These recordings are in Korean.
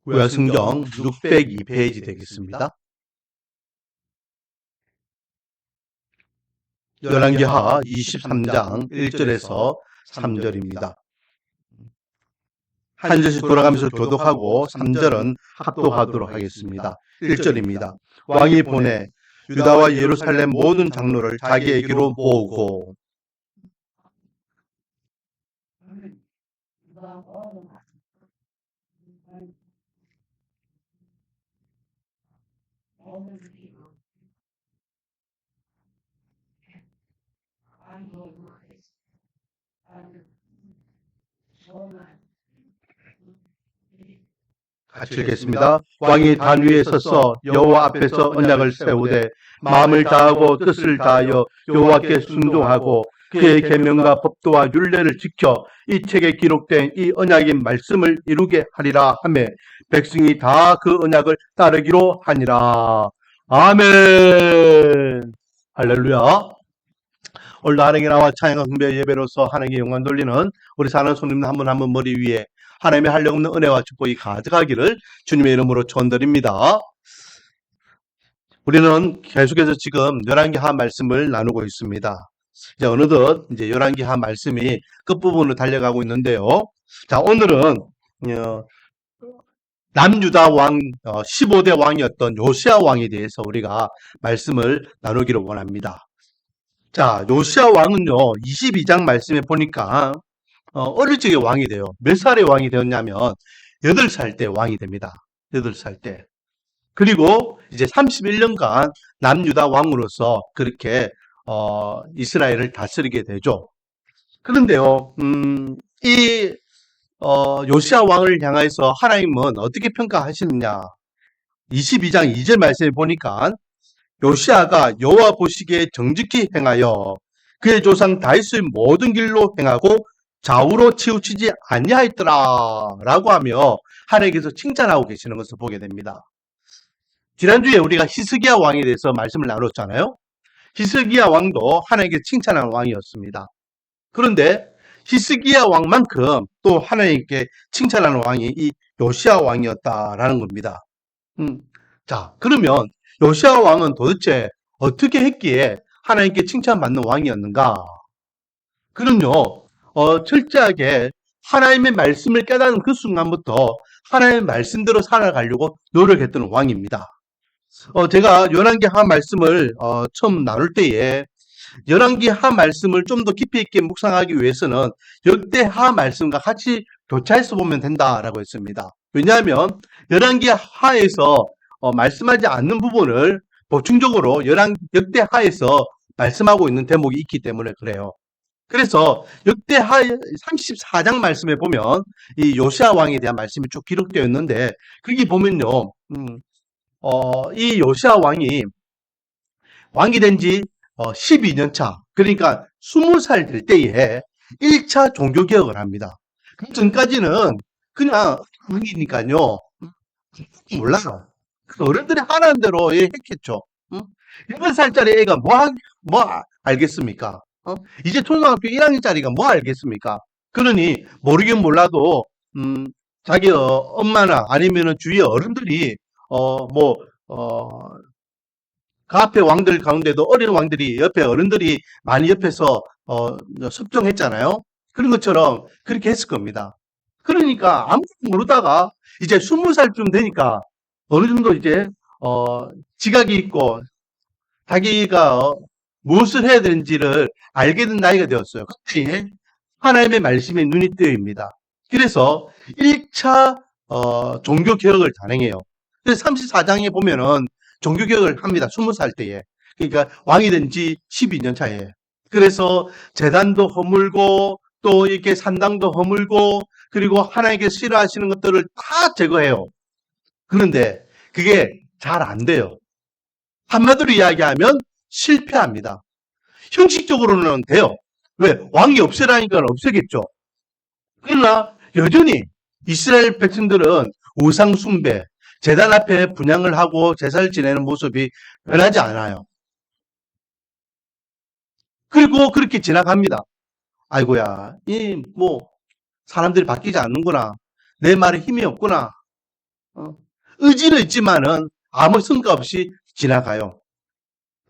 구약성경 602페이지 되겠습니다. 열왕기하 23장 1절에서 3절입니다. 한 절씩 돌아가면서 교독하고 3절은 합독하도록 하겠습니다. 1절입니다. 왕이 보내 유다와 예루살렘 모든 장로를 자기에게로 모으고 같이 읽겠습니다. 왕이 단 위에 서서 여호와 앞에서 언약을 세우되 마음을 다하고 뜻을 다하여 여호와께 순종하고 그의 계명과 법도와 율례를 지켜 이 책에 기록된 이 언약의 말씀을 이루게 하리라 하매 백성이 다 그 언약을 따르기로 하니라. 아멘. 할렐루야. 오늘도 하나님께 나와 찬양과 숭배 예배로서 하나님께 영광 돌리는 우리 사는 손님들 한 분 한 분 머리 위에 하나님의 한량없는 은혜와 축복이 가득하기를 주님의 이름으로 축원드립니다. 우리는 계속해서 지금 열왕기하 말씀을 나누고 있습니다. 이제 어느덧 이제 열왕기하 말씀이 끝부분으로 달려가고 있는데요. 자, 오늘은 남유다 왕 15대 왕이었던 요시야 왕에 대해서 우리가 말씀을 나누기를 원합니다. 자, 요시야 왕은요 22장 말씀에 보니까 어릴 적에 왕이 돼요. 몇 살에 왕이 되었냐면 8살 때 왕이 됩니다. 8살 때. 그리고 이제 31년간 남유다 왕으로서 그렇게 이스라엘을 다스리게 되죠. 그런데요, 이 요시야 왕을 향해서 하나님은 어떻게 평가하시느냐? 22장 2절 말씀에 보니까 요시야가 여호와 보시기에 정직히 행하여 그의 조상 다윗의 모든 길로 행하고 좌우로 치우치지 아니하였더라 라고 하며 하나님께서 칭찬하고 계시는 것을 보게 됩니다. 지난주에 우리가 히스기야 왕에 대해서 말씀을 나눴잖아요. 히스기야 왕도 하나님께 칭찬하는 왕이었습니다. 그런데 히스기야 왕만큼 또 하나님께 칭찬하는 왕이 이 요시야 왕이었다라는 겁니다. 자, 그러면 요시야 왕은 도대체 어떻게 했기에 하나님께 칭찬받는 왕이었는가? 그는요, 철저하게 하나님의 말씀을 깨닫는 그 순간부터 하나님의 말씀대로 살아가려고 노력했던 왕입니다. 제가 열왕기하 말씀을 처음 나눌 때에 열왕기하 말씀을 좀 더 깊이 있게 묵상하기 위해서는 역대하 말씀과 같이 교차해서 보면 된다라고 했습니다. 왜냐하면 열왕기하에서 말씀하지 않는 부분을 보충적으로 역대하에서 말씀하고 있는 대목이 있기 때문에 그래요. 그래서 역대하 34장 말씀에 보면 이 요시야 왕에 대한 말씀이 쭉 기록되어 있는데 거기 보면요, 이 요시야 왕이 된 지 12년 차, 그러니까 20살 될 때에 1차 종교개혁을 합니다. 그 전까지는 그냥 왕이니까요, 몰라요. 어른들이 하라는 대로 했겠죠. 8살짜리 애가 뭐 알겠습니까? 이제 초등학교 1학년짜리가 뭐 알겠습니까? 그러니 모르긴 몰라도 자기 엄마나 아니면은 주위의 어른들이 그 앞에 왕들 가운데도 어린 왕들이 옆에 어른들이 많이 옆에서 섭정했잖아요. 그런 것처럼 그렇게 했을 겁니다. 그러니까 아무것도 모르다가 이제 20살쯤 되니까 어느 정도 이제 지각이 있고 자기가 무엇을 해야 되는지를 알게 된 나이가 되었어요. 그때 하나님의 말씀에 눈이 뜨여입니다. 그래서 1차 종교개혁을 단행해요. 그래서 34장에 보면은 종교개혁을 합니다. 20살 때에. 그러니까 왕이 된 지 12년 차에. 그래서 제단도 허물고 또 이렇게 산당도 허물고 그리고 하나님께 싫어하시는 것들을 다 제거해요. 그런데 그게 잘 안 돼요. 한마디로 이야기하면 실패합니다. 형식적으로는 돼요. 왜? 왕이 없애라니까 없애겠죠. 그러나 여전히 이스라엘 백성들은 우상 숭배, 제단 앞에 분향을 하고 제사를 지내는 모습이 변하지 않아요. 그리고 그렇게 지나갑니다. 아이고야, 사람들이 바뀌지 않는구나. 내 말에 힘이 없구나. 의지는 있지만은 아무 성과 없이 지나가요.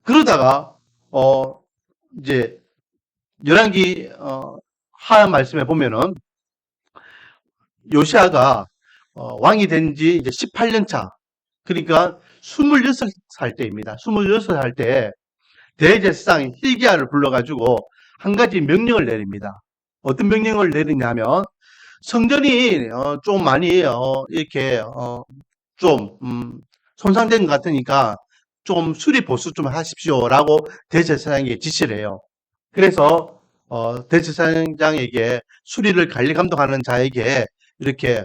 그러다가 이제 열왕기 하 말씀에 보면은 요시아가 왕이 된 지 이제 18년 차, 그러니까 26살 때입니다. 26살 때 대제사장 hil기야를 불러가지고 한 가지 명령을 내립니다. 어떤 명령을 내리냐면 성전이 좀 많이 이렇게 좀 손상된 것 같으니까 좀 수리 보수 좀 하십시오라고 대제사장에게 지시를 해요. 그래서 대제사장에게 수리를 관리 감독하는 자에게 이렇게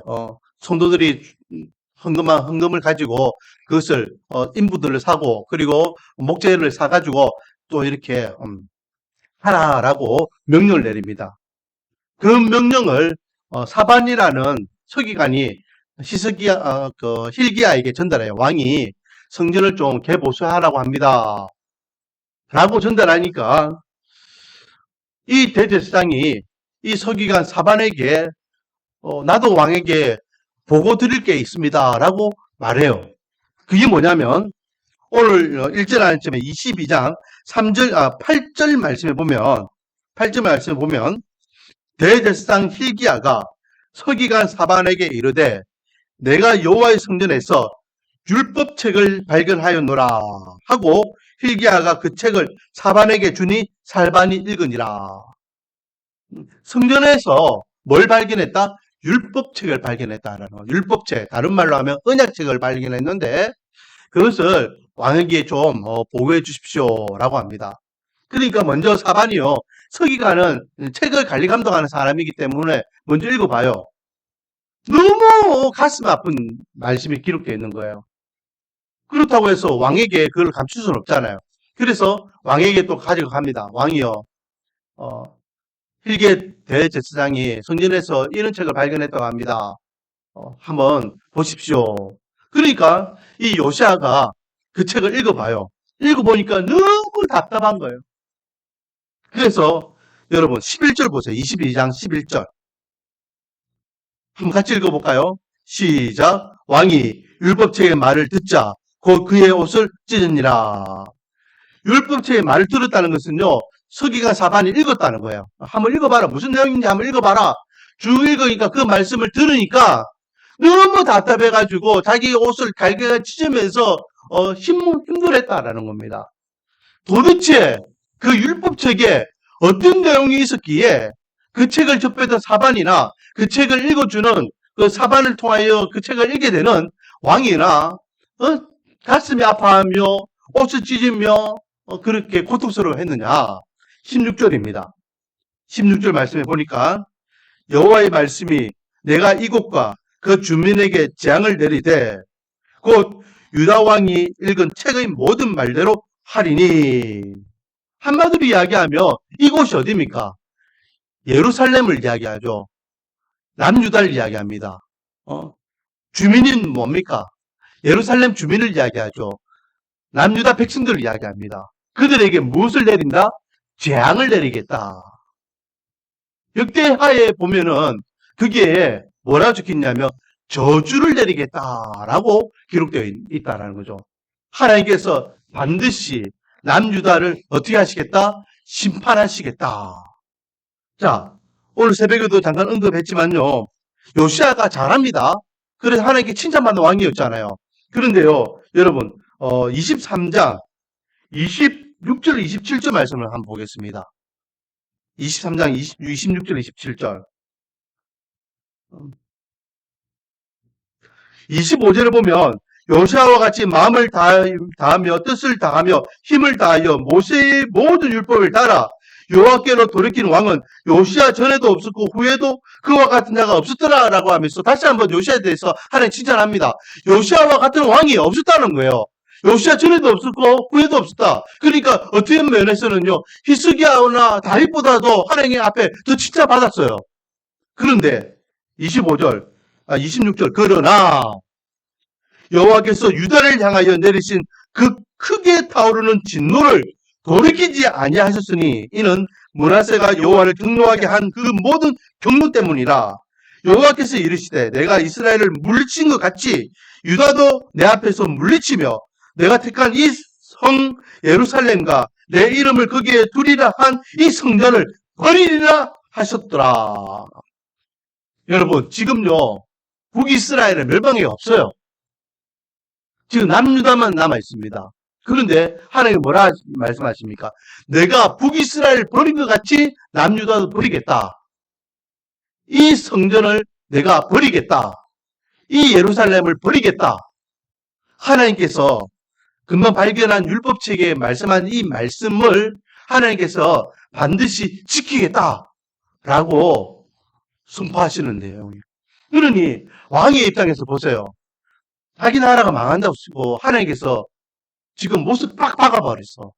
성도들이 헌금을 가지고 그것을 인부들을 사고 그리고 목재를 사가지고 또 이렇게 하라라고 명령을 내립니다. 그 명령을 사반이라는 서기관이 hil기야에게 전달해요. 왕이 성전을 좀 개보수하라고 합니다. 라고 전달하니까 이 대제사장이 이 서기관 사반에게 나도 왕에게 보고 드릴 게 있습니다. 라고 말해요. 그게 뭐냐면 오늘 1절 안쯤에 22장 8절 말씀에 보면 대제사장 hil기야가 서기관 사반에게 이르되 내가 여호와의 성전에서 율법책을 발견하였노라 하고 hil기야가 그 책을 사반에게 주니 사반이 읽으니라. 성전에서 뭘 발견했다? 율법책을 발견했다라는 거. 율법책, 다른 말로 하면 언약책을 발견했는데 그것을 왕에게 좀 보고해 주십시오라고 합니다. 그러니까 먼저 사반이요. 서기관은 책을 관리 감독하는 사람이기 때문에 먼저 읽어봐요. 너무 가슴 아픈 말씀이 기록되어 있는 거예요. 그렇다고 해서 왕에게 그걸 감출 수는 없잖아요. 그래서 왕에게 또 가지고 갑니다. 왕이요. hil게 대제사장이 성전에서 이런 책을 발견했다고 합니다. 한번 보십시오. 그러니까 이 요시아가 그 책을 읽어봐요. 읽어보니까 너무 답답한 거예요. 그래서 여러분 11절 보세요. 22장 11절. 한번 같이 읽어볼까요? 시작. 왕이 율법책의 말을 듣자 곧 그의 옷을 찢으니라. 율법책의 말을 들었다는 것은요. 서기관 사반이 읽었다는 거예요. 한번 읽어봐라. 무슨 내용인지 한번 읽어봐라. 쭉 읽으니까 그 말씀을 들으니까 너무 답답해가지고 자기 옷을 갈게 찢으면서 힘들었다라는 겁니다. 도대체 그 율법책에 어떤 내용이 있었기에 그 책을 접했던 사반이나 그 책을 읽어주는 그 사반을 통하여 그 책을 읽게 되는 왕이나 가슴이 아파하며 옷을 찢으며 그렇게 고통스러워했느냐. 16절입니다. 16절 말씀에 보니까 여호와의 말씀이 내가 이곳과 그 주민에게 재앙을 내리되 곧 유다 왕이 읽은 책의 모든 말대로 하리니. 한마디로 이야기하며 이곳이 어디입니까? 예루살렘을 이야기하죠. 남유다를 이야기합니다. 주민은 뭡니까? 예루살렘 주민을 이야기하죠. 남유다 백성들을 이야기합니다. 그들에게 무엇을 내린다? 재앙을 내리겠다. 역대하에 보면은 그게 뭐라고 적혀있냐면 저주를 내리겠다라고 기록되어 있다는 거죠. 하나님께서 반드시 남유다를 어떻게 하시겠다? 심판하시겠다. 자, 오늘 새벽에도 잠깐 언급했지만요. 요시아가 잘합니다. 그래서 하나님께 칭찬받는 왕이었잖아요. 그런데요, 여러분, 23장 26절, 27절 말씀을 한번 보겠습니다. 23장 26절, 27절. 25절을 보면 요시아와 같이 마음을 다하며 뜻을 다하며 힘을 다하여 모세의 모든 율법을 따라 여호와께로 돌이킨 왕은 요시아 전에도 없었고 후에도 그와 같은 자가 없었더라라고 하면서 다시 한번 요시아에 대해서 하나님 칭찬합니다. 요시아와 같은 왕이 없었다는 거예요. 요시아 전에도 없었고 후에도 없었다. 그러니까 어떤 면에서는요, 히스기야나 다윗보다도 하나님 앞에 더 칭찬받았어요. 그런데 26절 그러나 여호와께서 유다를 향하여 내리신 그 크게 타오르는 진노를 돌이키지 아니하셨으니 이는 므낫세가 여호와를 경노하게 한 그 모든 경노 때문이라. 여호와께서 이르시되 내가 이스라엘을 물리친 것 같이 유다도 내 앞에서 물리치며 내가 택한 이 성 예루살렘과 내 이름을 거기에 두리라 한 이 성전을 버리리라 하셨더라. 여러분, 지금요 북이스라엘의 멸망이 없어요. 지금 남유다만 남아 있습니다. 그런데 하나님이 뭐라 말씀하십니까? 내가 북이스라엘 버린 것 같이 남유다도 버리겠다. 이 성전을 내가 버리겠다. 이 예루살렘을 버리겠다. 하나님께서 금방 발견한 율법책에 말씀한 이 말씀을 하나님께서 반드시 지키겠다라고 선포하시는 내용이에요. 그러니 왕의 입장에서 보세요. 자기 나라가 망한다고 쓰고 하나님께서 지금 못을 빡 박아버렸어.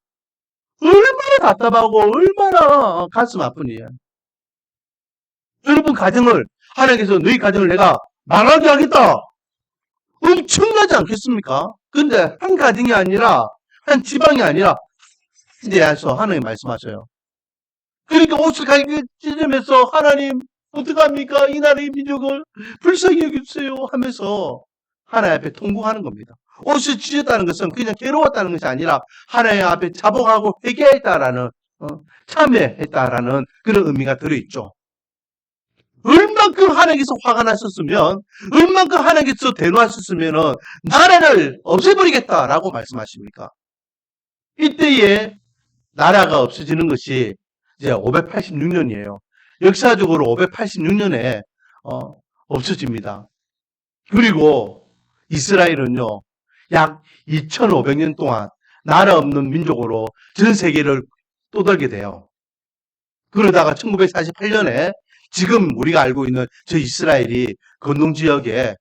얼마나 답답하고 얼마나 가슴 아프니. 여러분 가정을 하나님께서 너희 가정을 내가 망하게 하겠다. 엄청나지 않겠습니까? 근데 한 가정이 아니라 한 지방이 아니라 대해서 하나님 말씀하셔요. 그러니까 옷을 가게 찢으면서 하나님 어떡합니까? 이 나라의 민족을 불쌍히 여겨주세요 하면서 하나님 앞에 통곡하는 겁니다. 옷을 찢었다는 것은 그냥 괴로웠다는 것이 아니라 하나님 앞에 자복하고 회개했다라는 참회했다라는 그런 의미가 들어있죠. 얼만큼 하나님께서 화가 나셨으면 얼만큼 하나님께서 대노하셨으면 나라를 없애버리겠다라고 말씀하십니까? 이때에 나라가 없어지는 것이 이제 586년이에요. 역사적으로 586년에 없어집니다. 그리고 이스라엘은요, 약 2500년 동안 나라 없는 민족으로 전 세계를 떠돌게 돼요. 그러다가 1948년에 지금 우리가 알고 있는 저 이스라엘이 건동 지역에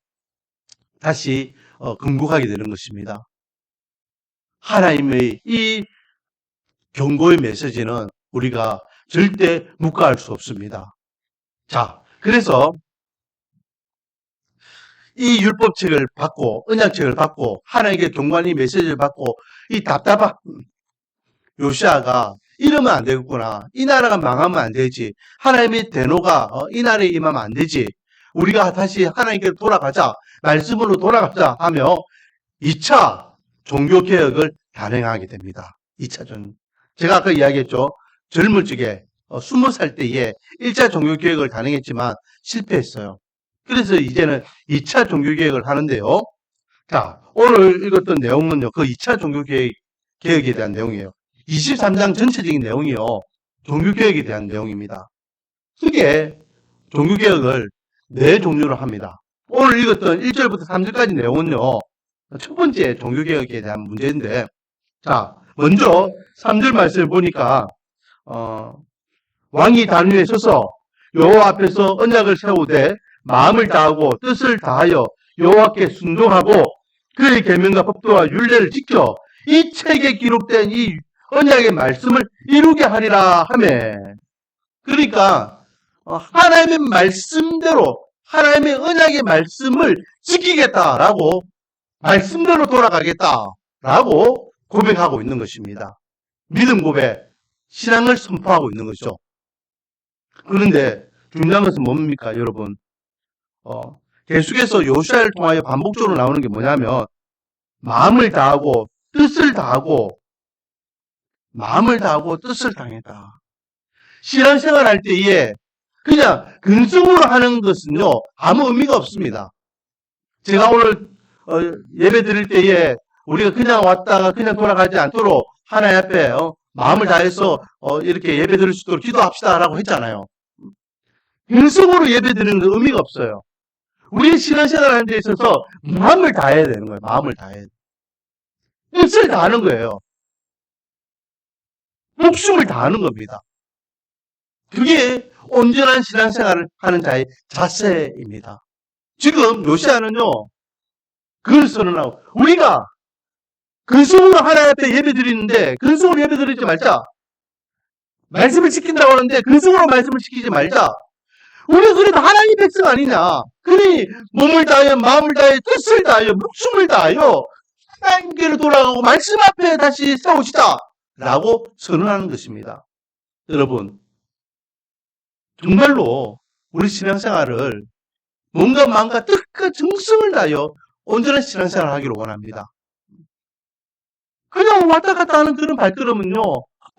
다시 건국하게 되는 것입니다. 하나님의 이 경고의 메시지는 우리가 절대 묵과할 수 없습니다. 자, 그래서 이 율법책을 받고 언약책을 받고 하나님께 경고하는 메시지를 받고 이 답답한 요시아가 이러면 안 되겠구나. 이 나라가 망하면 안 되지. 하나님의 대노가 이 나라에 임하면 안 되지. 우리가 다시 하나님께 돌아가자. 말씀으로 돌아가자 하며 2차 종교개혁을 단행하게 됩니다. 2차 전. 제가 아까 이야기했죠. 젊을 적에 20살 때에 1차 종교개혁을 단행했지만 실패했어요. 그래서 이제는 2차 종교개혁을 하는데요. 자, 오늘 읽었던 내용은요. 그 2차 종교개혁에 대한 내용이에요. 23장 전체적인 내용이요. 종교개혁에 대한 내용입니다. 크게 종교개혁을 4종류로 합니다. 오늘 읽었던 1절부터 3절까지 내용은요. 첫 번째 종교개혁에 대한 문제인데, 자, 먼저 3절 말씀을 보니까 왕이 단 위에 서서 여호와 앞에서 언약을 세우되 마음을 다하고 뜻을 다하여 여호와께 순종하고 그의 계명과 법도와 율례를 지켜 이 책에 기록된 이 언약의 말씀을 이루게 하리라 하매. 그러니까 하나님의 말씀대로 하나님의 언약의 말씀을 지키겠다라고 말씀대로 돌아가겠다라고 고백하고 있는 것입니다. 믿음 고백, 신앙을 선포하고 있는 것이죠. 그런데 중요한 것은 뭡니까, 여러분? 계속해서 요시아를 통하여 반복적으로 나오는 게 뭐냐면 마음을 다하고 뜻을 다하고 뜻을 다하겠다. 신앙생활 할 때에 그냥 근성으로 하는 것은요 아무 의미가 없습니다. 제가 오늘 예배 드릴 때에 우리가 그냥 왔다가 그냥 돌아가지 않도록 하나님 앞에 마음을 다해서 이렇게 예배 드릴 수 있도록 기도합시다라고 했잖아요. 근성으로 예배 드리는 건 의미가 없어요. 우리의 신앙생활 하는 데 있어서 마음을 다해야 되는 거예요. 마음을 다해야 돼요. 뜻을 다하는 거예요. 목숨을 다하는 겁니다. 그게 온전한 신앙생활을 하는 자의 자세입니다. 지금 요시아는요, 그걸 선언하고, 우리가 근성으로 하나님 앞에 예배 드리는데, 근성으로 예배 드리지 말자. 말씀을 지킨다고 하는데, 근성으로 말씀을 지키지 말자. 우리가 그래도 하나님의 백성 아니냐. 그러니, 몸을 다하여, 마음을 다하여, 뜻을 다하여, 목숨을 다하여, 하나님께로 돌아가고, 말씀 앞에 다시 세우시자. 라고 선언하는 것입니다. 여러분, 정말로 우리 신앙생활을 몸과 마음과 뜻과 정성을 다하여 온전한 신앙생활을 하기를 원합니다. 그냥 왔다 갔다 하는 그런 발걸음은요,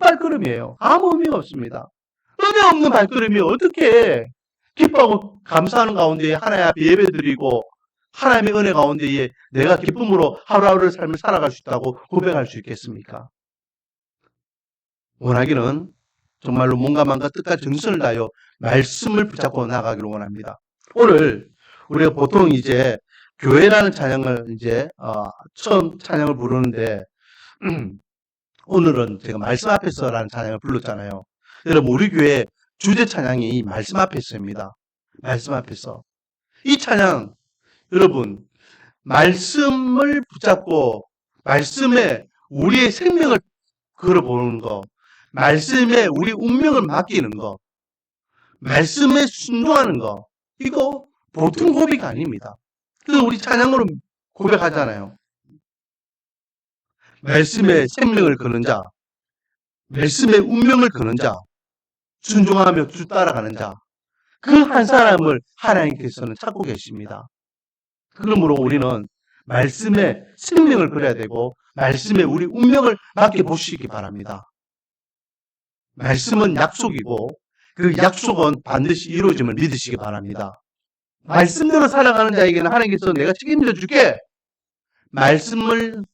헛발걸음이에요. 아무 의미가 없습니다. 의미 없는 발걸음이 어떻게 기뻐하고 감사하는 가운데 하나님 앞에 예배드리고 하나님의 은혜 가운데에 내가 기쁨으로 하루하루의 삶을 살아갈 수 있다고 고백할 수 있겠습니까? 원하기는 정말로 몸과 마음과 뜻과 정성을 다하여 말씀을 붙잡고 나가기를 원합니다. 오늘 우리가 보통 이제 교회라는 찬양을 이제 처음 찬양을 부르는데 오늘은 제가 말씀 앞에서라는 찬양을 불렀잖아요. 여러분 우리 교회 주제 찬양이 말씀 앞에서입니다. 말씀 앞에서. 이 찬양 여러분 말씀을 붙잡고 말씀에 우리의 생명을 걸어보는 거, 말씀에 우리 운명을 맡기는 거, 말씀에 순종하는 거, 이거 보통 고백이 아닙니다. 그래서 우리 찬양으로 고백하잖아요. 말씀에 생명을 거는 자, 말씀에 운명을 거는 자, 순종하며 주 따라가는 자, 그 한 사람을 하나님께서는 찾고 계십니다. 그러므로 우리는 말씀에 생명을 걸어야 되고 말씀에 우리 운명을 맡겨보시기 바랍니다. 말씀은 약속이고 그 약속은 반드시 이루어짐을 믿으시기 바랍니다. 말씀대로 살아가는 자에게는 하나님께서 내가 책임져 줄게. 말씀을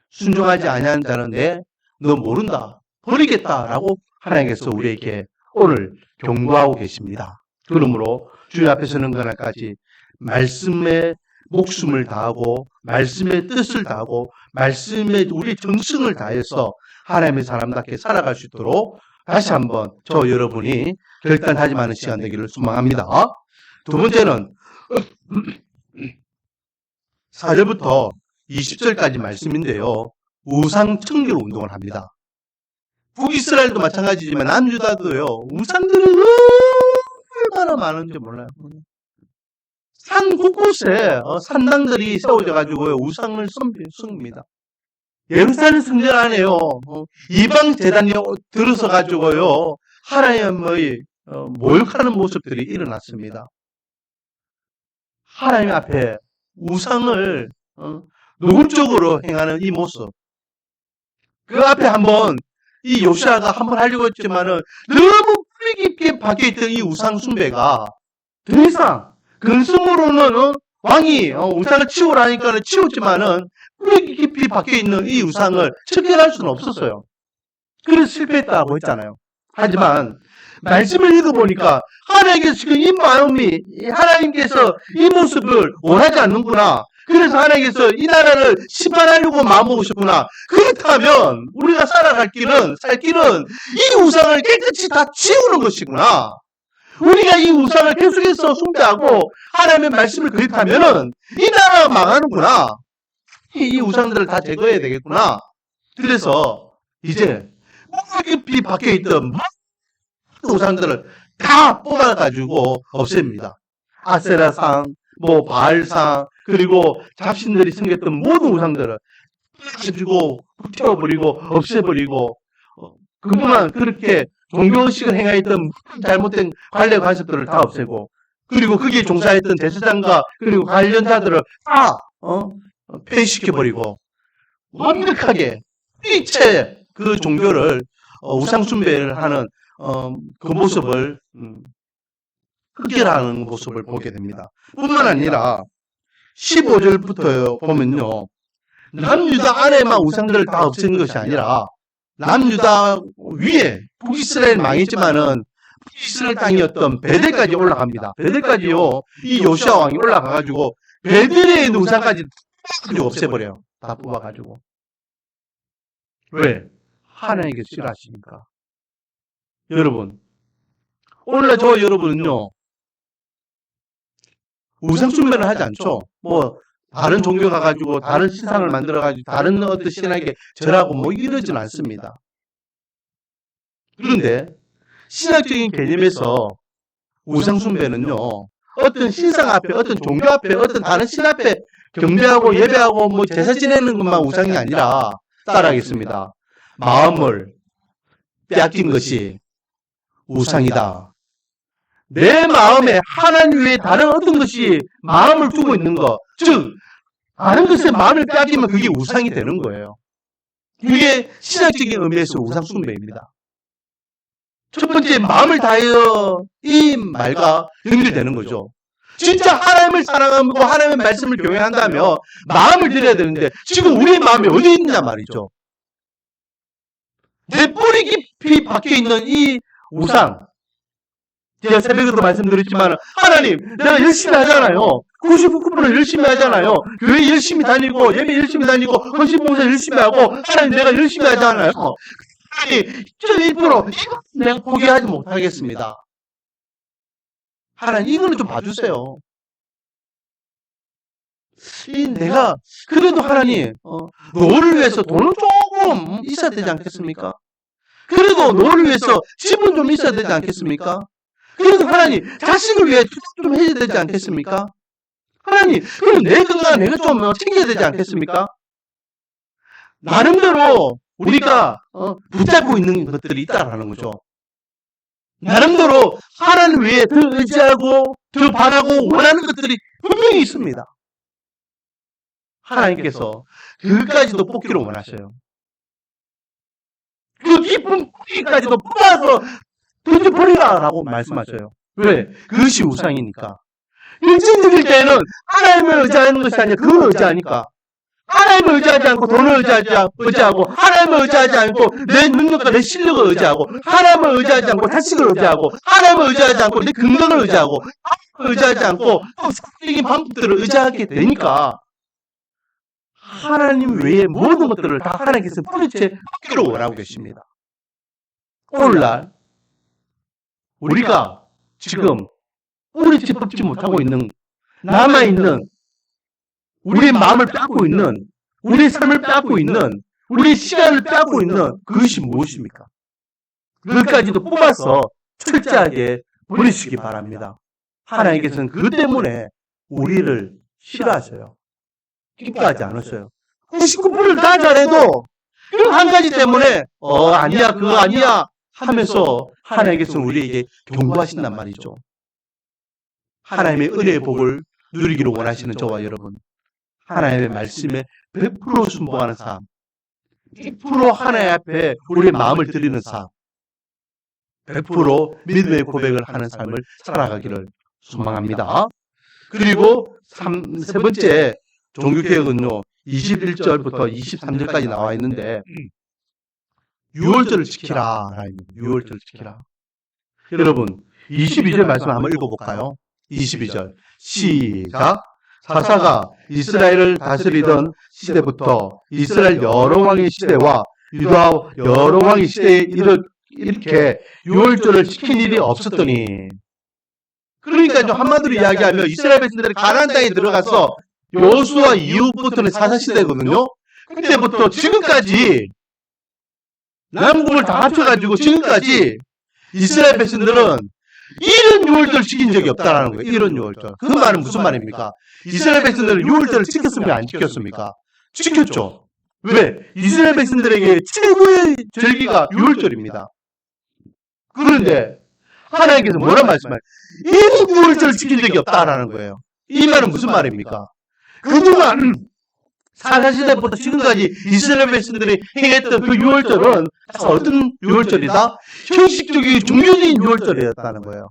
순종하지 아니하는 자는 너 모른다. 버리겠다라고 하나님께서 우리에게 오늘 경고하고 계십니다. 그러므로 주님 앞에 서는 그날까지 말씀에 목숨을 다하고 말씀의 뜻을 다하고 말씀에 우리 정성을 다해서 하나님의 사람답게 살아갈 수 있도록 다시 한번 저 여러분이 결단하지마는 시간 되기를 소망합니다. 두 번째는 4절부터 20절까지 말씀인데요. 우상 청결 운동을 합니다. 북이스라엘도 마찬가지지만 남유다도요. 우상들이 얼마나 많은지 몰라요. 산 곳곳에 산당들이 세워져 가지고요. 우상을 섬깁니다. 예루살렘 성전 안에요. 이방 제단이 들어서 가지고요. 하나님의 모욕하는 모습들이 일어났습니다. 하나님 앞에 우상을 노골적으로 행하는 이 모습. 그 앞에 한번 이 요시아가 한번 하려고 했지만은 너무 뿌리 깊게 박혀있던 이 우상 숭배가 더 이상 근성으로는 왕이 우상을 치우라니까는 치웠지만은 뿌리 깊이 박혀있는 이 우상을 척결할 수는 없었어요. 그래서 실패했다고 했잖아요. 하지만 말씀을 읽어보니까 하나님께서 지금 이 마음이 하나님께서 이 모습을 원하지 않는구나. 그래서 하나님께서 이 나라를 심판하려고 마음먹으셨구나. 그렇다면 우리가 살아갈 길은 살 길은 이 우상을 깨끗이 다 치우는 것이구나. 우리가 이 우상을 계속해서 숭배하고 하나님의 말씀을 거역하면은 이 나라가 망하는구나. 이 우상들을 다 제거해야 되겠구나. 그래서 이제 깊이 박혀있던 우상들을 다 뽑아가지고 없앱니다. 아세라상, 바알상, 그리고 잡신들이 생겼던 모든 우상들을 가지고 태워버리고 없애버리고 그동안 그렇게 종교의식을 행하였던 잘못된 관례 관습들을 다 없애고 그리고 거기에 종사했던 제사장과 그리고 관련자들을 다 폐위시켜버리고 완벽하게 일체 그 종교를 우상 숭배를 하는 그 모습을 흑결하는 모습을 보게 됩니다. 뿐만 아니라 15절부터 보면요. 남유다 안에만 우상들을 다 없앤 것이 아니라 남유다 위에 북이스라엘 망했지만은 북이스라엘 땅이었던 베델까지 올라갑니다. 베델까지요. 이 요시아 왕이 올라가가지고 베델에 있는 우상까지 다 없애버려요. 다 뽑아가지고. 왜? 하나님께 싫어하시니까. 여러분, 오늘날 저 여러분은요. 우상 숭배를 하지 않죠. 다른 종교 가가지고 다른 신상을 만들어가지고 다른 어떤 신에게 절하고 이러진 않습니다. 그런데 신학적인 개념에서 우상 숭배는요. 어떤 신상 앞에, 어떤 종교 앞에, 어떤 다른 신 앞에 경배하고 예배하고 제사 지내는 것만 우상이 아니라 따라하겠습니다. 마음을 빼앗긴 것이 우상이다. 내 마음에 하나님 외에 다른 어떤 것이 마음을 두고 있는 것, 즉 다른 것에 마음을 빼앗기면 그게 우상이 되는 거예요. 이게 신학적인 의미에서 우상 숭배입니다. 첫 번째, 마음을 다하여 이 말과 연결되는 거죠. 진짜 하나님을 사랑하고 하나님의 말씀을 경외한다면 마음을 들여야 되는데 지금 우리의 마음이 어디 있냐 말이죠. 내 뿌리 깊이 박혀있는 이 우상, 제가 새벽에도 말씀드렸지만 하나님, 내가 열심히 하잖아요. 99% 열심히 하잖아요. 교회 열심히 다니고 예배 열심히 다니고 헌신봉사 열심히 하고 하나님 내가 열심히 하잖아요. 하나님, 저 1% 이거 내가 포기하지 못하겠습니다. 하나님, 이거는 좀 봐주세요. 내가 그래도 하나님, 너를 위해서 돈은 조금 있어야 되지 않겠습니까? 그래도 너를 위해서 집은 좀 있어야 되지 않겠습니까? 그래도 하나님, 자식을 위해 투자 좀 해야 되지 않겠습니까? 하나님, 그럼 내 건강 내가 좀 챙겨야 되지 않겠습니까? 나름대로 우리가 붙잡고 있는 것들이 있다라는 거죠. 나름대로 하나님 위에 더 의지하고 더 바라고 원하는 것들이 분명히 있습니다. 하나님께서 그까지도 뽑기를 원하셔요. 그 깊은 뿌리까지도 뽑아서 던져버리라라고 말씀하셔요. 왜? 그것이 우상이니까. 일찍 드릴 때는 하나님을 의지하는 것이 아니라 그걸 의지하니까. 하나님을 의지하지 않고 돈을 의지하고 하나님을 의지하지 않고 내 능력과 내 실력을 의지하고 하나님을 의지하지 않고 자식을 의지하고 하나님을 의지하지 않고 내 건강을 의지하고 하나님을 의지하지 않고 세상적인 방법들을 의지하게 되니까 하나님 외의 모든 것들을 다 하나님께서 뿌리째 뽑기를 원하고 계십니다. 오늘날 우리가 지금 뿌리째 뽑지 못하고 있는 남아있는 우리의 마음을 빼앗고 있는 우리의 삶을 빼앗고 있는 우리의 시간을 빼앗고 있는 그것이 무엇입니까? 그것까지도 뽑아서 철저하게 버리시기 바랍니다. 하나님께서는 그 때문에 우리를 싫어하셔요. 기뻐하지 않으셔요. 99%를 다 잘해도 그 한 가지 때문에 아니야 그거 아니야 하면서 하나님께서는 우리에게 경고하신단 말이죠. 하나님의 은혜의 복을 누리기를 원하시는 저와 여러분, 하나님의 말씀에 100% 순종하는 삶, 100% 하나님 앞에 우리의 마음을 드리는 삶, 100% 믿음의 고백을 하는 삶을 살아가기를 소망합니다. 그리고 세 번째 종교개혁은요, 21절부터 23절까지 나와 있는데, 6월절을 지키라. 6월절을 지키라. 여러분, 22절 말씀 한번 읽어볼까요? 22절. 시작. 사사가 이스라엘을 다스리던 시대부터 이스라엘 여러 왕의 시대와 유다 여러 왕의 시대에 이렇게 6월절을 지킨 일이 없었더니, 그러니까 좀 한마디로 이야기하면 이스라엘 백성들이 가나안 땅에 들어가서 여호수아 이후부터는 사사시대거든요. 그때부터 지금까지 남국을 다 합쳐가지고 지금까지 이스라엘 백성들은 이런 6월절 지킨 적이 없다라는 거예요. 이런 6월절. 그 말은 무슨 말입니까? 이스라엘 백성들은 6월절을 지켰습니까? 안 지켰습니까? 지켰죠. 왜? 이스라엘 백성들에게 최고의 절기가 6월절입니다. 그런데 하나님께서 뭐라 말씀하세요? 이런 6월절을 지킨 적이 없다라는 거예요. 이 말은 무슨 말입니까? 그동안 사사시대부터 지금까지 이스라엘 백성들이 행했던 그 6월절은 어떤 6월절이다? 형식적인 종교적인 6월절이었다는 거예요.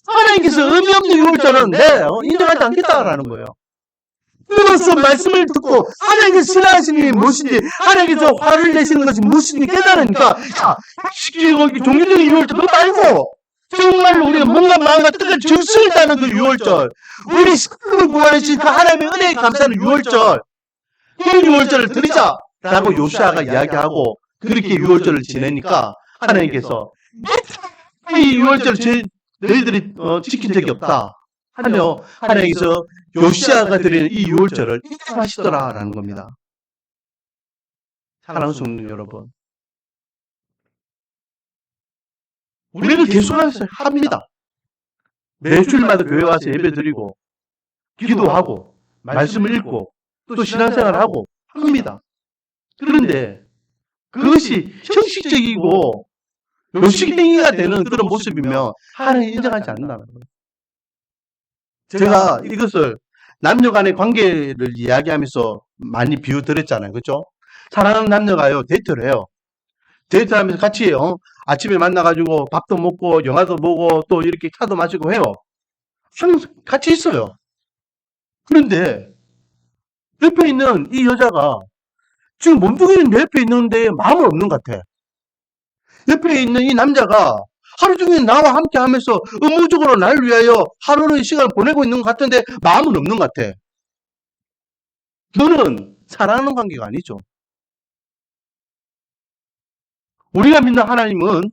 하나님께서 의미 없는 6월절은 인정하지 않겠다라는 거예요. 그래서 말씀을 듣고 하나님께서 싫어하시는 게 무엇인지, 하나님께서 화를 내시는 것이 무엇인지 깨달으니까, 형식적인 종교적인 6월절 그거 말고 정말로 우리가 뭔가 마음과 뜻을 정성을 다하는 그 6월절, 우리 식구를 구하시는 그 하나님의 은혜에 감사하는 6월절, 그 6월절을 드리자라고 요시아가 이야기하고 그렇게 6월절을 지내니까 하나님께서 이 6월절을 너희들이 지킨 적이 없다 하며 하나님께서 요시아가 드리는 이 6월절을 인정하시더라라는 겁니다. 사랑하는 성도 여러분, 우리는 계속해서 합니다. 매주일마다 교회 와서 예배 드리고 기도하고 말씀을 읽고 또 신앙생활하고 합니다. 그런데 그것이 형식적이고 요식행위가 되는 그런 모습이면 하나님 인정하지 않는다는 거예요. 제가 이것을 남녀 간의 관계를 이야기하면서 많이 비유드렸잖아요. 그죠? 사랑하는 남녀가요, 데이트를 해요. 데이트하면서 같이, 아침에 만나가지고 밥도 먹고, 영화도 보고, 또 이렇게 차도 마시고 해요. 항상 같이 있어요. 그런데 옆에 있는 이 여자가 지금 몸뚱이는 내 옆에 있는데 마음은 없는 것 같아. 옆에 있는 이 남자가 하루 종일 나와 함께 하면서 의무적으로 날 위하여 하루의 시간을 보내고 있는 것 같은데 마음은 없는 것 같아. 너는 사랑하는 관계가 아니죠. 우리가 믿는 하나님은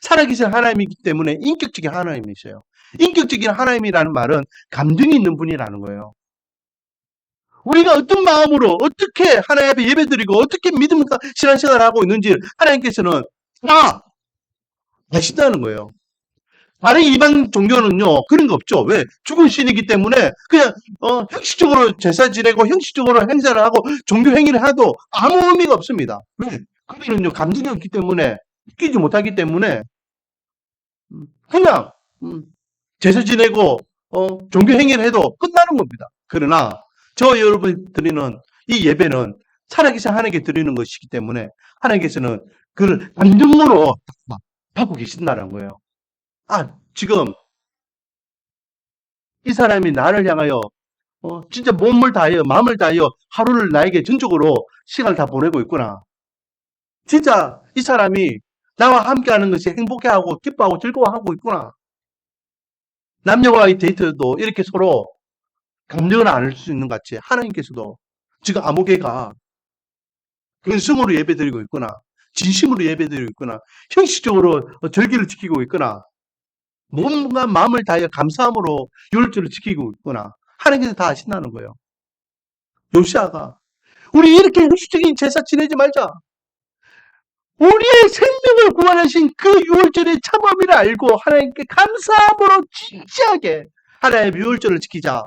살아계신 하나님이기 때문에 인격적인 하나님이셔요. 인격적인 하나님이라는 말은 감정이 있는 분이라는 거예요. 우리가 어떤 마음으로 어떻게 하나님 앞에 예배드리고 어떻게 믿음과 신앙생활을 하고 있는지 하나님께서는 다 아신다는 거예요. 다른 이방 종교는요 그런 거 없죠. 왜? 죽은 신이기 때문에 그냥 형식적으로 제사 지내고 형식적으로 행사를 하고 종교 행위를 해도 아무 의미가 없습니다. 왜? 그들은요 감정이 없기 때문에 느끼지 못하기 때문에 그냥 제사 지내고 종교 행위를 해도 끝나는 겁니다. 그러나 저 여러분 드리는 이 예배는 살아계신 하나님께 드리는 것이기 때문에 하나님께서는 그걸 감정으로 받고 계신다는 거예요. 지금 이 사람이 나를 향하여 진짜 몸을 다하여 마음을 다하여 하루를 나에게 전적으로 시간을 다 보내고 있구나. 진짜 이 사람이 나와 함께하는 것이 행복해하고 기뻐하고 즐거워하고 있구나. 남녀와의 데이트도 이렇게 서로 감정을 나눌 수 있는 것 같이 하나님께서도 지금 아무개가 근성으로 예배드리고 있구나. 진심으로 예배드리고 있구나. 형식적으로 절기를 지키고 있구나. 몸과 마음을 다하여 감사함으로 율절을 지키고 있구나. 하나님께서 다 아신다는 거예요. 요시아가 우리 이렇게 형식적인 제사 지내지 말자. 우리의 생명을 구원하신 그 유월절의 참음을 알고 하나님께 감사함으로 진지하게 하나님의 유월절을 지키자.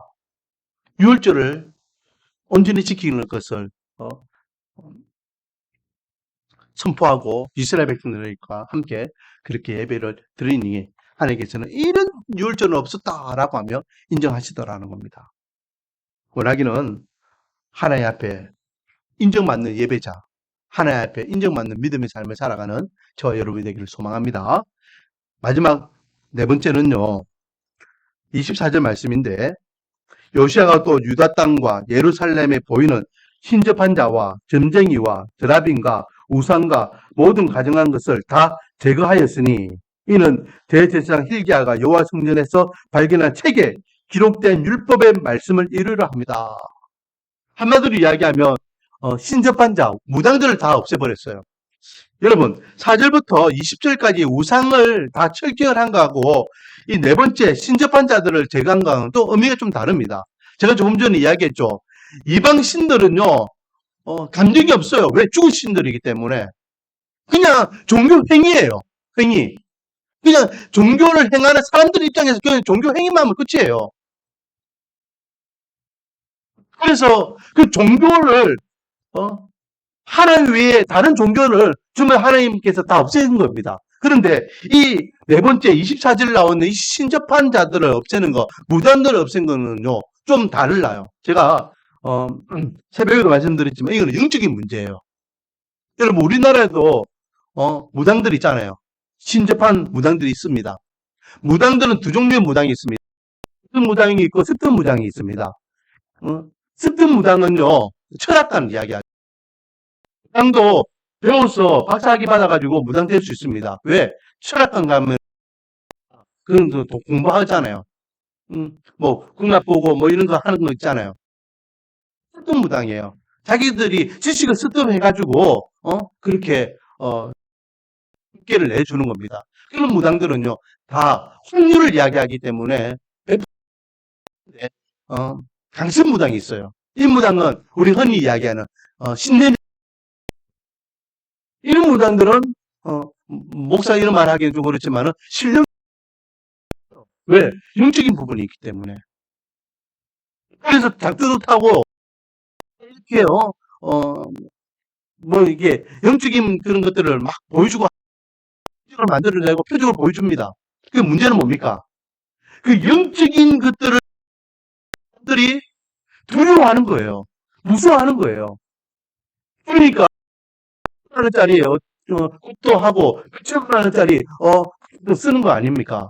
유월절을 온전히 지키는 것을 선포하고 이스라엘 백성들과 함께 그렇게 예배를 드리니 하나님께서는 이런 유월절은 없었다라고 하며 인정하시더라는 겁니다. 원하기는 하나님 앞에 인정받는 예배자, 하나님 앞에 인정받는 믿음의 삶을 살아가는 저와 여러분이 되기를 소망합니다. 마지막 네 번째는요. 24절 말씀인데 요시아가 또 유다 땅과 예루살렘에 보이는 신접한 자와 점쟁이와 드라빈과 우상과 모든 가증한 것을 다 제거하였으니 이는 대제사장 hil기야가 여호와 성전에서 발견한 책에 기록된 율법의 말씀을 이루려 합니다. 한마디로 이야기하면 신접한 자, 무당들을 다 없애버렸어요. 여러분 4절부터 20절까지 우상을 다 철저한 거하고 이 네 번째 신접한 자들을 제거한 거는 또 의미가 좀 다릅니다. 제가 조금 전에 이야기했죠. 이방 신들은요 감정이 없어요. 왜? 죽은 신들이기 때문에 그냥 종교 행위예요. 행위. 그냥 종교를 행하는 사람들 입장에서 그냥 종교 행위만 하면 끝이에요. 그래서 그 종교를 하나님 외에 다른 종교를 주면 하나님께서 다 없애는 겁니다. 그런데 이 네 번째 24절 나오는 이 신접한 자들을 없애는 거, 무당들을 없애는 거는요, 좀 달라요. 제가, 새벽에도 말씀드렸지만 이거는 영적인 문제예요. 여러분, 우리나라에도, 무당들 있잖아요. 신접한 무당들이 있습니다. 무당들은 두 종류의 무당이 있습니다. 습든 무당이 있고 습든 무당이 있습니다. 습든 무당은요, 철학관 이야기하죠. 무당도 배워서 박사학위 받아가지고 무당 될 수 있습니다. 왜? 철학관 가면 그런 거 공부하잖아요. 뭐 국납 보고 뭐 이런 거 하는 거 있잖아요. 습득 무당이에요. 자기들이 지식을 습득해가지고 그렇게 학계를 내주는 겁니다. 그런 무당들은요 다 확률을 이야기하기 때문에 강습 무당이 있어요. 이 무당은 우리 흔히 이야기하는 신내 이런 무당들은 목사 이런 말 하기는 좀 그렇지만은 실력 왜? 영적인 부분이 있기 때문에. 그래서 작두듯하고 이렇게 뭐 이게 영적인 그런 것들을 막 보여주고 만들어내고 표적을 보여줍니다. 그 문제는 뭡니까? 그 영적인 것들이 두려워하는 거예요. 무서워하는 거예요. 그러니까 1,000원짜리 굿도 하고 1,000원짜리 쓰는 거 아닙니까?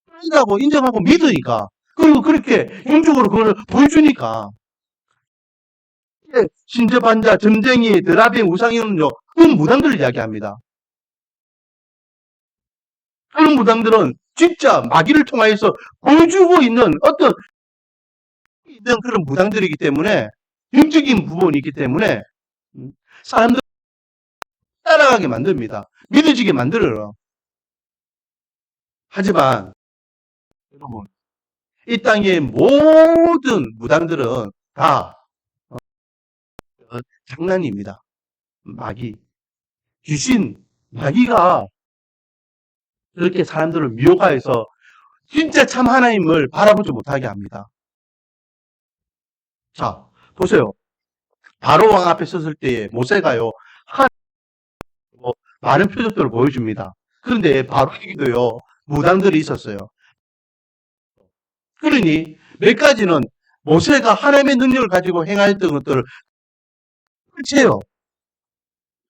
한다고 인정하고 믿으니까. 그리고 그렇게 영적으로 그걸 보여주니까. 신접한자, 점쟁이, 드라빙, 우상이는요, 그런 무당들을 이야기합니다. 그런 무당들은 진짜 마귀를 통하여서 보여주고 있는 그런 무당들이기 때문에, 영적인 부분이 있기 때문에, 사람들 따라가게 만듭니다. 믿어지게 만들어요. 하지만, 여러분, 이 땅의 모든 무당들은 다 장난입니다. 마귀, 귀신, 마귀가 그렇게 사람들을 미혹하여서 진짜 참 하나님을 바라보지 못하게 합니다. 자, 보세요. 바로 왕 앞에 섰을 때에 모세가요, 많은 표적들을 보여줍니다. 그런데 바로에게도요, 무당들이 있었어요. 그러니 몇 가지는 모세가 하나님의 능력을 가지고 행하였던 것들을 끝이에요.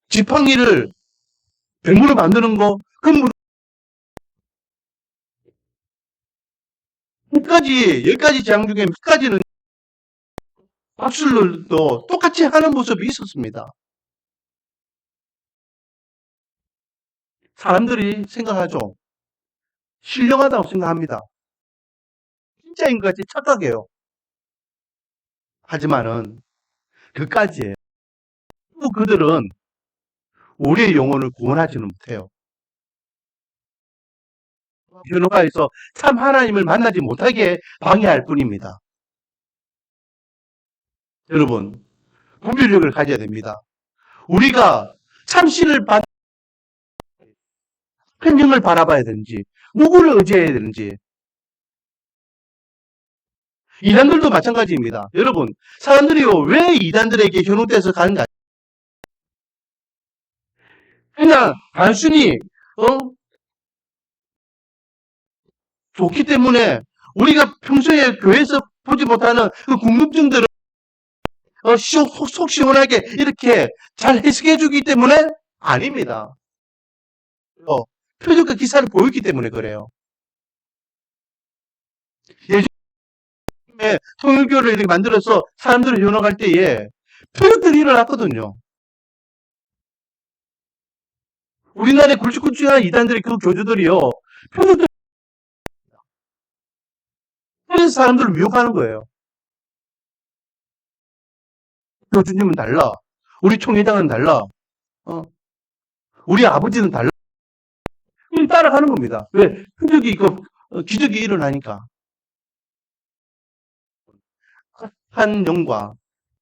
지팡이를 백물을 만드는 거, 몇 가지 재앙 중에 몇 가지는 박술들도 똑같이 하는 모습이 있었습니다. 사람들이 생각하죠. 신령하다고 생각합니다. 진짜인 것 같이 착각해요. 하지만은 그까지예요. 또 그들은 우리의 영혼을 구원하지는 못해요. 변호가에서 참 하나님을 만나지 못하게 방해할 뿐입니다. 여러분, 분별력을 가져야 됩니다. 우리가 참신을 받는 편령을 바라봐야 되는지, 누구를 의지해야 되는지. 이단들도 마찬가지입니다. 여러분, 사람들이요, 왜 이단들에게 현혹돼서 가는가? 그냥 단순히 좋기 때문에 우리가 평소에 교회에서 보지 못하는 그 궁금증들을 속 시원하게 이렇게 잘 해석해 주기 때문에 아닙니다. 표적과 기사를 보였기 때문에 그래요. 예전에 통일교를 이렇게 만들어서 사람들을 현혹할 때에 표적들이 일어났거든요. 우리나라의 굵직굵직한 이단들의 그 교주들이요. 표적들 그래서 사람들을 미혹하는 거예요. 교주님은 달라. 우리 총회장은 달라. 우리 아버지는 달라. 따라가는 겁니다. 왜? 표적이 기적이 일어나니까. 한 영과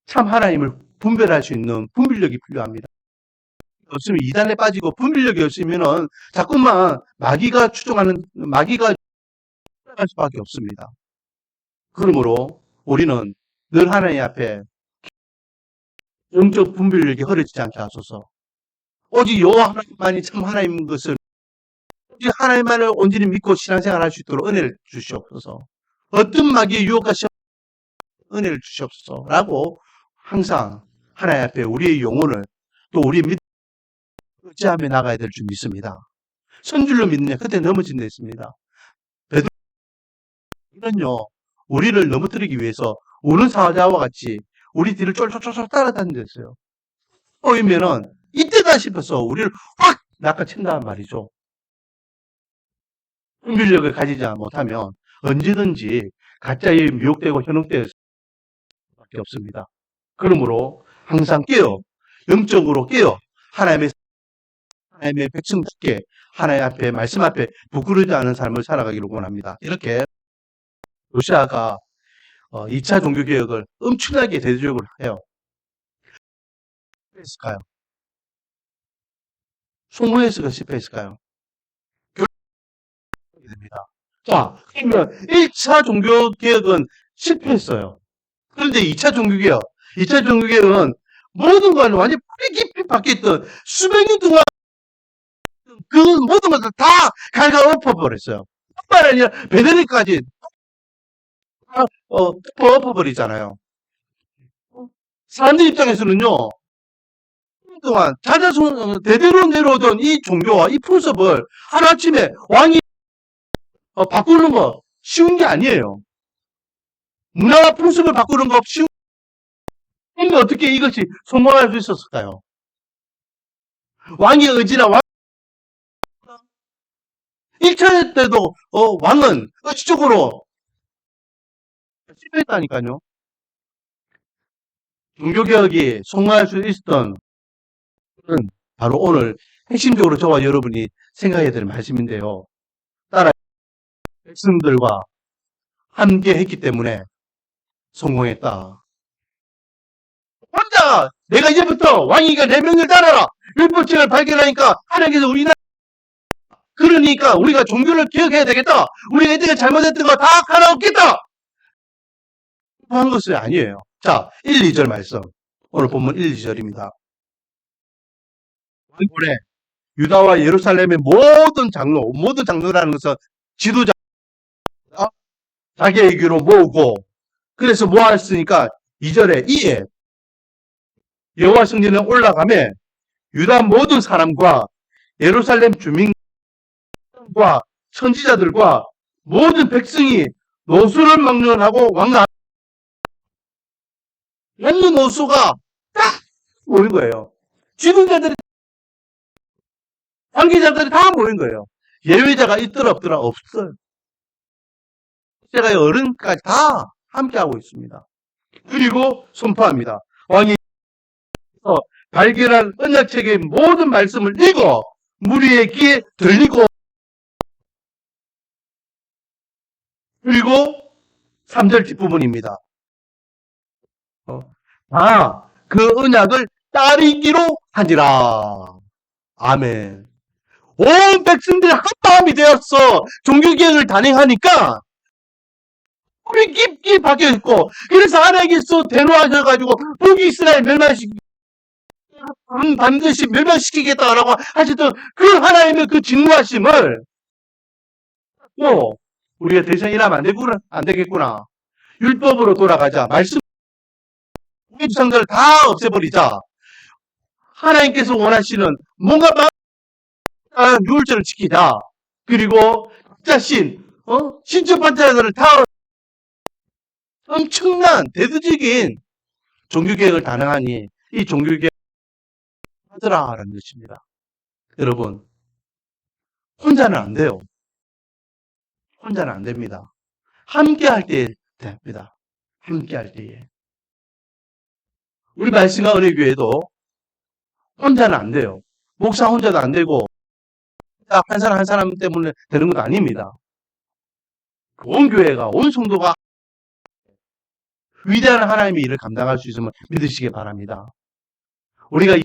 참 하나님을 분별할 수 있는 분별력이 필요합니다. 없으면 이단에 빠지고 분별력이 없으면은 자꾸만 마귀가 할 수밖에 없습니다. 그러므로 우리는 늘 하나님 앞에 영적 분별력이 흐려지지 않게 하소서. 오직 여호와 하나님만이 참 하나님인 것을 오직 하나님만을 온전히 믿고 신앙생활 할 수 있도록 은혜를 주시옵소서. 어떤 마귀의 유혹과 은혜를 주시옵소서라고 항상 하나님 앞에 우리의 영혼을 또 우리의 믿음을 의지하며 나가야 될 줄 믿습니다. 선줄로 믿느냐 그때 넘어진 데 있습니다. 베드로는요 우리를 넘어뜨리기 위해서 우는 사자와 같이 우리 뒤를 쫄쫄쫄 따라다니셨어요. 보이면은 이때다 싶어서 우리를 확 낚아챈단 말이죠. 분별력을 가지지 못하면 언제든지 가짜에 미혹되고 현혹될 수밖에 없습니다. 그러므로 항상 영적으로 깨어 하나님의 백성답게 하나님 앞에 말씀 앞에 부끄러지 않은 삶을 살아가기를 원합니다. 이렇게 요시아가 2차 종교개혁을 엄청나게 대대적으로 해요. 실패했을까요? 소모해서가 실패했을까요? 됩니다. 자, 그러면 1차 종교개혁은 실패했어요. 그런데 2차 종교개혁은 모든 걸 완전히 뿌리 깊이 박혀있던 수백 년 동안 그 모든 것을 다 갉아엎어버렸어요. 뿐만 아니라 베드로까지 다 엎어버리잖아요. 사람들 입장에서는요, 동안 대대로 내려오던 이 종교와 이 풍습을 하루아침에 왕이 바꾸는 거 쉬운 게 아니에요. 문화와 풍습을 바꾸는 거 쉬운 게 어떻게 이것이 성공할 수 있었을까요? 왕의 의지나 1차 때도 왕은 의지적으로 실패했다니까요. 종교개혁이 성공할 수 있었던 것은 바로 오늘 핵심적으로 저와 여러분이 생각해야 될 말씀인데요. 따라 백성들과 함께 했기 때문에 성공했다. 혼자 내가 이제부터 왕이가 내 명을 따라라. 율법책을 발견하니까 하나님께서 우리나라 그러니까 우리가 종교를 개혁해야 되겠다. 우리가 이때가 잘못했던 거 다 갈아엎겠다. 하는 것이 아니에요. 자, 1, 2절 말씀. 오늘 본문 1, 2절입니다. 올해 유다와 예루살렘의 모든 장로라는 것은 지도자, 자기에게로 모으고, 그래서 모았으니까 2절에 이에 여호와 성전에 올라가매 유다 모든 사람과 예루살렘 주민과 선지자들과 모든 백성이 노수를 막론하고 왕라 노수가 딱 모인 거예요. 지도자들이 관계자들이 다 모인 거예요. 예외자가 있더라 없더라 없어요. 제가 어른까지 다 함께하고 있습니다. 그리고 선포합니다. 왕이 발견한 언약책의 모든 말씀을 읽어 무리의 귀에 들리고 그리고 3절 뒷부분입니다. 다 그 언약을 따르기로 하니라. 아멘. 온 백성들이 한마음이 되었어. 종교개혁을 단행하니까 우리 깊이 박혀있고 그래서 하나님께서 대노하셔가지고 북이스라엘 반드시 멸망시키겠다라고 하셨던 그 하나님의 그 진노하심을 또 우리가 더 이상 이러면 안 되겠구나. 율법으로 돌아가자. 말씀 우리 주상들을 다 없애버리자. 하나님께서 원하시는 뭔가 유월절을 지키자. 그리고 자신 신적 반자들을 다 엄청난 대대적인 종교개혁을 단행하니 이 종교개혁 하더라라는 것입니다. 여러분 혼자는 안 돼요. 혼자는 안 됩니다. 함께 할 때에 됩니다. 함께 할 때에. 우리 말씀과 은혜교회도 혼자는 안 돼요. 목사 혼자도 안 되고 한 사람 한 사람 때문에 되는 건 아닙니다. 온 교회가 온 성도가 위대한 하나님의 일을 감당할 수 있음을 믿으시기 바랍니다. 우리가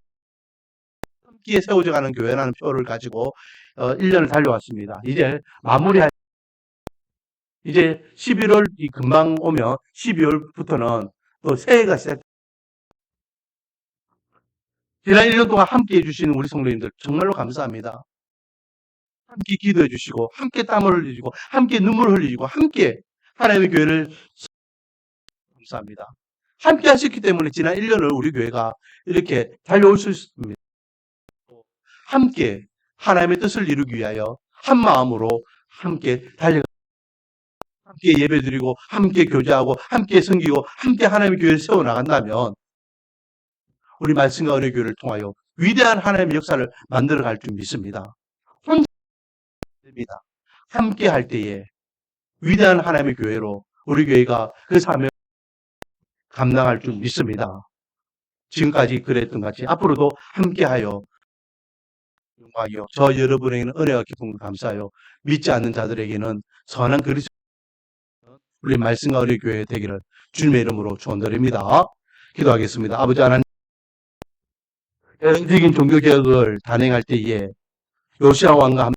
함께 세워져가는 교회라는 표를 가지고 1년을 달려왔습니다. 이제 마무리할 이제 11월이 금방 오면 12월부터는 또 새해가 시작. 지난 1년 동안 함께 해주시는 우리 성도님들 정말로 감사합니다. 함께 기도해 주시고 함께 땀을 흘리시고 함께 눈물을 흘리시고 함께 하나님의 교회를 감사합니다. 함께 하셨기 때문에 지난 1년을 우리 교회가 이렇게 달려올 수 있습니다. 함께 하나님의 뜻을 이루기 위하여 한 마음으로 함께 달려가 함께 예배드리고 함께 교제하고 함께 섬기고 함께 하나님의 교회를 세워나간다면 우리 말씀과 은혜 교회를 통하여 위대한 하나님의 역사를 만들어갈 줄 믿습니다. 혼자 됩니다. 함께 할 때에 위대한 하나님의 교회로 우리 교회가 그 사명을 감당할 줄 믿습니다. 지금까지 그랬던 같이 앞으로도 함께하여 영광이요. 저 여러분에게는 은혜와 기쁨을 감사하여 믿지 않는 자들에게는 선한 그리스도 우리 말씀과 우리 교회 되기를 주님의 이름으로 축원드립니다. 기도하겠습니다. 아버지 하나님, 영적인 종교개혁을 단행할 때에 요시야 왕과 함께